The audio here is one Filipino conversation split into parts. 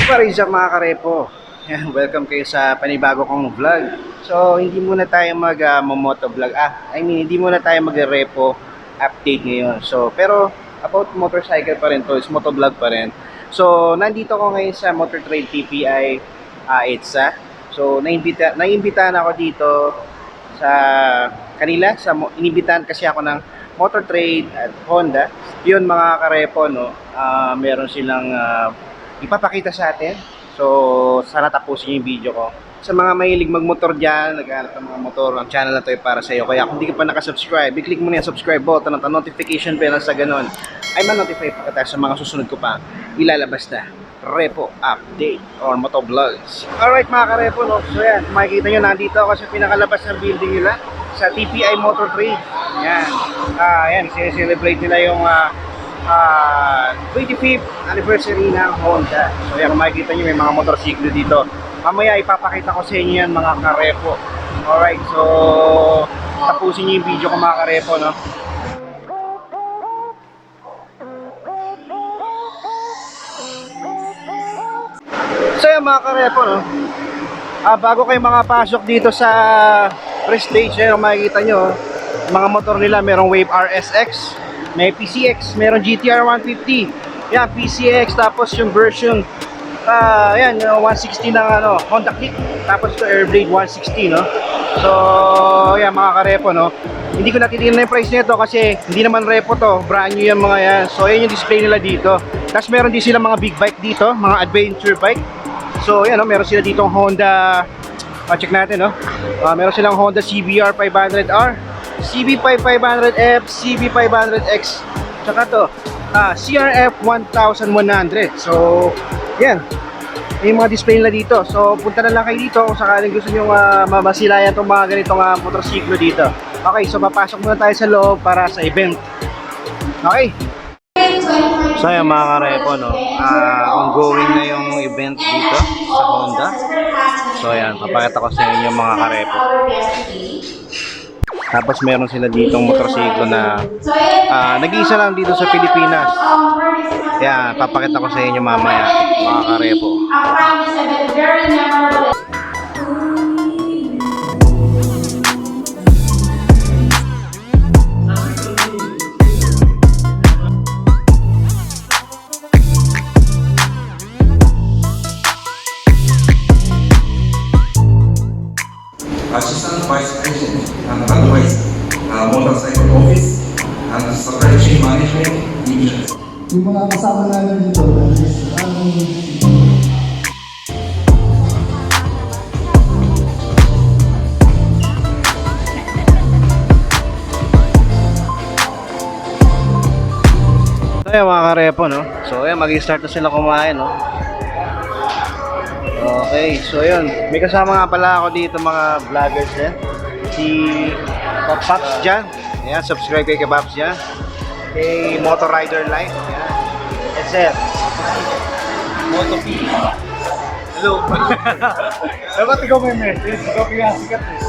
What is up mga karepo? Yan, welcome kayo sa panibago kong vlog. So, hindi muna tayo mag-motovlog. Hindi muna tayo mag-repo update ngayon. So, pero about motorcycle pa rin to, is motovlog pa rin. So, nandito ko ngayon sa Motor Trade TPI EDSA. So, naimbitahan ako dito sa kanila. Inimbitahan kasi ako ng Motor Trade at Honda. Yun mga karepo, no? Meron silang ipapakita sa atin. So, sana tapusin yung video ko. Sa mga mahilig magmotor dyan, naghahanap ng mga motor, ang channel na to ay para sa iyo. Kaya kung hindi ka pa nakasubscribe, i-click mo na yung subscribe button at notification bell na sa ganun ay ma-notify pa kita sa mga susunod ko pa ilalabas na repo update or motovlogs. Alright mga karepo, no? So yan, makikita nyo, nandito ako sa pinakalabas ng building nila sa TPI Motor Trade. Yan. Yan, sineselebrate nila yung 25th anniversary ng Honda. So yan, kung makikita nyo, may mga motorsiklo dito. Mamaya ipapakita ko sa inyo yan mga karepo. Alright, so tapusin nyo yung video ko mga karepo, no? So yan mga karepo, no? Bago kayo makapasok dito sa press stage, kung makikita nyo, mga motor nila, merong Wave RSX, may PCX, merong GTR 150. Yan, PCX, tapos yung version yan, 160 ng Honda Click, tapos ito Airblade 160, no? So, yan mga karepo, no? Hindi ko natitignan na yung price nito kasi hindi naman repo to, brand new yung mga yan. So, yan yung display nila dito. Tapos meron din sila mga big bike dito, mga adventure bike. So, yan, no? Meron sila ditong Honda, check natin, no? Meron silang Honda CBR 500R, CB500F, CB500X, tsaka to CRF 1100. So yan, yung mga display nila dito. So punta na lang kayo dito kung sakaling gusto nyo mamasilayan itong mga ganitong motorsiklo dito. Okay, so papasok muna tayo sa loob para sa event. Okay, so yan mga karepo, no? Ongoing na yung event dito sa Honda. So yan, papakita ko sa inyo mga karepo. Tapos meron sila ditong motorsiklo na nag-iisa lang dito sa Pilipinas. Yan, papakita ko sa inyo mamaya mga karepo. Assistant Vice President and Advisor, Motorcycle Office and Supply Chain Management Division. Yung mga kasama namin dito, So yan mga karepo, no? So yan, mag-start na sila kumain, no? Okay, so yun, may kasama nga pala ako dito mga vloggers din. Si Pops dyan. Ayan, subscribe kayo kay Pops dyan. Kay Motor Rider Life. Ayan. Yes sir. Moto P. Hello. dapat ikaw may message, ikaw pinasikat eh.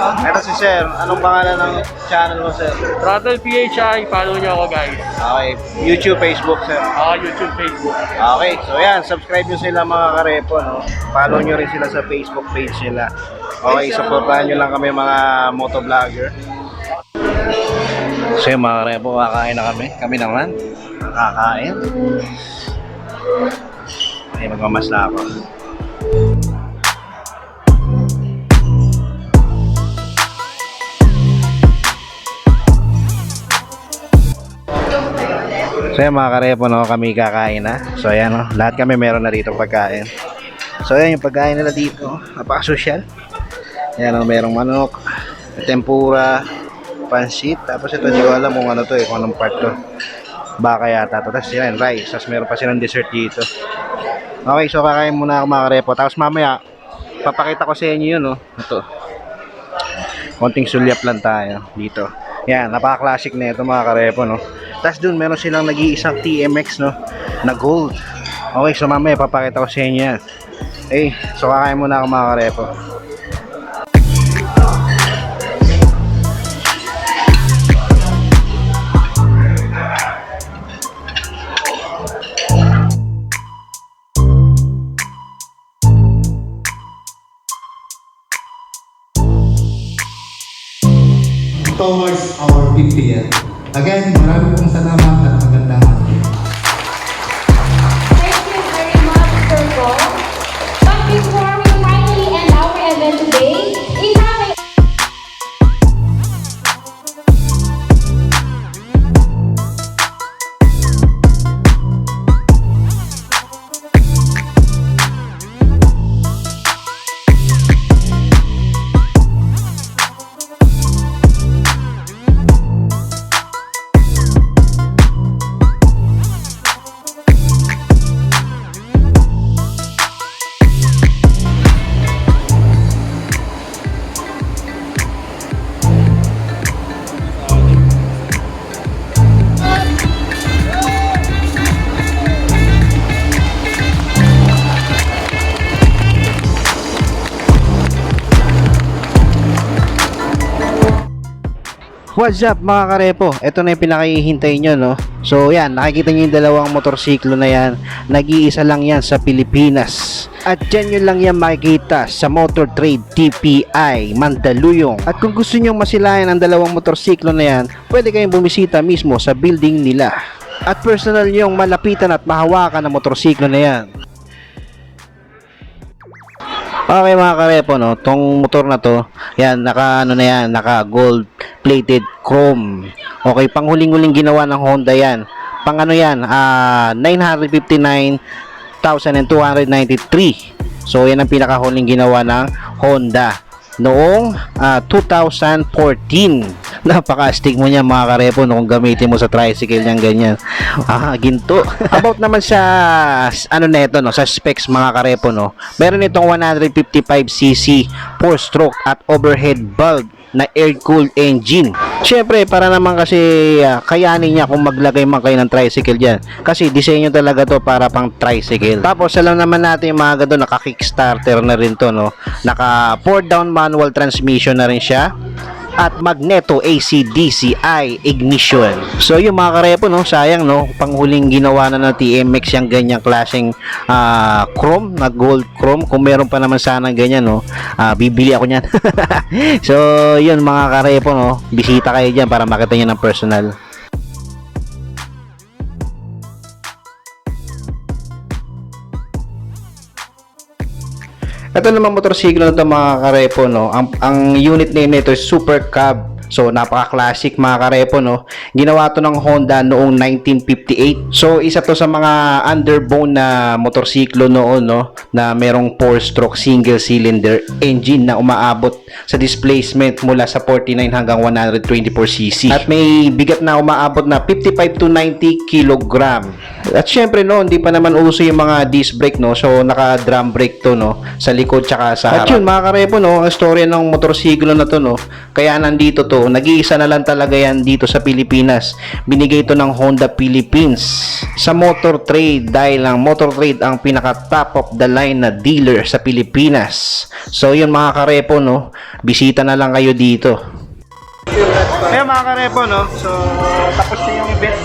Ito si sir, anong pangalan ng channel mo sir? Throttle PHI, follow nyo ako guys. Okay, YouTube, Facebook sir. YouTube, Facebook. Okay, so yan, subscribe nyo sila mga karepo, no? Follow nyo rin sila sa Facebook page nila. Okay, supportahan nyo lang kami mga motovlogger. So yung mga karepo, kakain na kami. Kami naman, kakain. Okay, magmamas na ako. So yan mga karepo, no, kami kakain na. So ayan, no, lahat kami meron na dito pagkain. So ayan yung pagkain nila dito, napaka-social. Ayan, no, merong manok, tempura, pansit. Tapos ito, hindi ko alam kung ano to kung anong part to. Baka yata to. Tapos yan, rice. Tapos meron pa silang dessert dito. Okay, so kakain muna ako mga karepo. Tapos mamaya, papakita ko sa inyo yun, no. Ito. Konting sulyap lang tayo dito. Yan, napaka-classic na ito mga karepo, no. Tapos dun, meron silang nag-iisang TMX, no, na gold. Okay, so mamaya papakita ko sa inyo yan. Okay, so kakain muna ako mga karepo. towards our 50th. Again, marami pong salamat at magandang hapon. Thank you very much, Sir Paul. But before we finally end our event today, we have a What's up mga karepo? Ito na yung pinakihintay nyo, no? So yan, nakikita nyo yung dalawang motorsiklo na yan. Nag-iisa lang yan sa Pilipinas. At dyan yun lang yan makikita sa Motor Trade TPI Mandaluyong. At kung gusto nyo masilayan ang dalawang motorsiklo na yan, pwede kayong bumisita mismo sa building nila. At personal nyong malapitan at mahawakan ang motorsiklo na yan. Okay mga karepo, no, tong motor na to, yan, naka ano na yan, naka gold plated chrome. Okay, panghuling-huling ginawa ng Honda yan. Pang ano yan, 959,293. So yan ang pinakahuling ginawa ng Honda noong 2014. Napaka-astig mo niya mga karepo, no, kung gamitin mo sa tricycle niyang ganyan. Ginto. About naman sa ano neto, no, sa specs mga karepo, no, meron itong 155cc 4-stroke at overhead valve na air-cooled engine. Siyempre, para naman kasi kayanin niya kung maglagay man kayo ng tricycle dyan. Kasi disenyo talaga to para pang tricycle. Tapos, alam naman natin yung mga ganito, naka-kickstarter na rin to, no? Naka 4-down manual transmission na rin siya. At magneto AC/DC-I ignition. So yung mga karepo, no, sayang, no, panghuling ginawa na ng TMX yung ganyang klaseng chrome, na gold chrome. Kung meron pa naman sana ganyan, no, bibili ako niyan. So yun mga karepo, no, bisita kayo dyan para makita nyo ng personal. Ito naman motorsiklo na ito mga karepo, no. Ang unit name nito is Super Cab. So napaka-classic mga karepo, no. Ginawa to ng Honda noong 1958. So isa to sa mga underbone na motorsiklo noon, no, na merong 4-stroke single cylinder engine na umaabot sa displacement mula sa 49 hanggang 124cc. At may bigat na umaabot na 55 to 90 kilogram. At syempre, no, hindi pa naman uso yung mga disc brake, no. So naka drum brake to, no, sa likod tsaka sa harap. At yun mga karepo, no, ang storya ng motorsiklo na to, no, kaya nandito to, nag-iisa na lang talaga yan dito sa Pilipinas. Binigay ito ng Honda Philippines sa Motor Trade dahil ang Motor Trade ang pinaka top of the line na dealer sa Pilipinas. So yun mga karepo, no, bisita na lang kayo dito. Ayun mga karepo, no, so tapos na yung event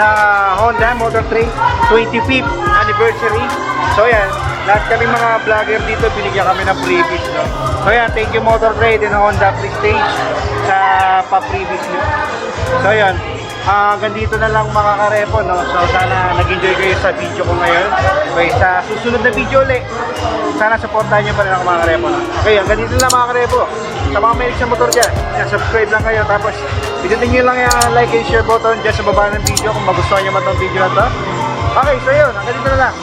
na Honda Motor Trade 25th anniversary. So yan, lahat kami mga vlogger dito, binigyan kami ng freebies, no. So yan, thank you Motor Trade and Honda Prestige sa pa-freebies nyo. So yan, hanggang dito na lang mga karepo, no. So sana nag-enjoy kayo sa video ko ngayon. Okay, sa susunod na video ulit, sana supportahan nyo pa rin ako mga karepo, no. Okay, hanggang dito na lang mga karepo. Sa mga mahilig sa motor dyan, subscribe lang kayo. Tapos, pindutin nyo lang yung like and share button dyan sa baba ng video kung magustuhan nyo man itong video na to. Okay, so yun, hanggang dito na lang.